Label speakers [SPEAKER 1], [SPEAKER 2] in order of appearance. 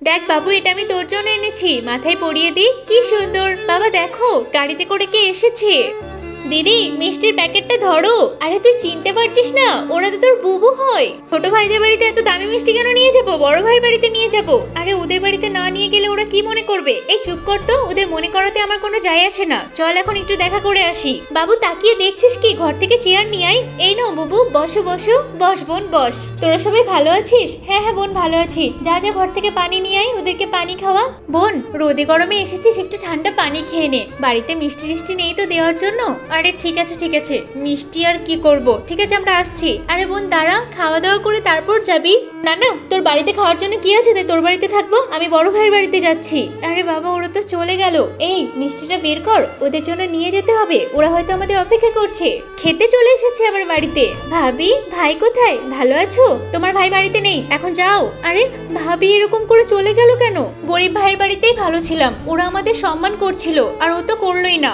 [SPEAKER 1] দেখ বাবু, এটা আমি তোর জন্য এনেছি, মাথায় পরিয়ে দি। কি সুন্দর। বাবা দেখো, গাড়িতে করে কে এসেছে। দিদি, মিষ্টির প্যাকেটটা ধরো। আরে তুই চিনতে পারছিস না? ওরা তো তোর বুবু হয়। ছোট ভাইদের বাড়িতে এত দামি মিষ্টি কেন নিয়ে যাবো? বড় ভাইয়ের বাড়িতে নিয়ে যাবো। আরে ওদের বাড়িতে না নিয়ে গেলে ওরা কি মনে করবে? এই চুপ কর তো, ওদের মনে করাতে আমার কোনো যায় আসে না। চল এখন একটু দেখা করে আসি। বাবু তাকিয়ে দেখছিস কি? ঘর থেকে চেয়ার নিয়ে আয়। এই নাও বুবু, বসো বসো। বস বোন বস। তোরা সবাই ভালো আছিস? হ্যাঁ হ্যাঁ বোন, ভালো আছি। যা যা ঘর থেকে পানি নিয়ে আয়, ওদেরকে পানি খাওয়া। বোন, রোদে গরমে এসেছিস, একটু ঠান্ডা পানি খেয়ে নে। বাড়িতে মিষ্টি টিষ্টি নেই তো দেওয়ার জন্য? আরে ঠিক আছে ঠিক আছে, মিষ্টি আর কি করব। ঠিক আছে আমরা আসছি। আরে বোন দাঁড়া, খাওয়া দাওয়া করে তারপর যাবি। না না, তোর বাড়িতে খাওয়ার জন্য কি আছে? তাই তোর বাড়িতে থাকবো, আমি বড় ভাইয়ের বাড়িতে যাচ্ছি। আরে বাবা, ওরা তো চলে গেল। এই মিষ্টিটা বের কর, ওদের জন্য নিয়ে যেতে হবে। ওরা হয়তো আমাদের অপেক্ষা করছে। খেতে চলে এসেছে আমার বাড়িতে। ভাবি, ভাই কোথায়? ভালো আছো? তোমার ভাই বাড়িতে নেই, এখন যাও। আরে ভাবি এরকম করে চলে গেল কেন? গরিব ভাইয়ের বাড়িতেই ভালো ছিলাম, ওরা আমাদের সম্মান করছিল, আর ও তো করলোই না।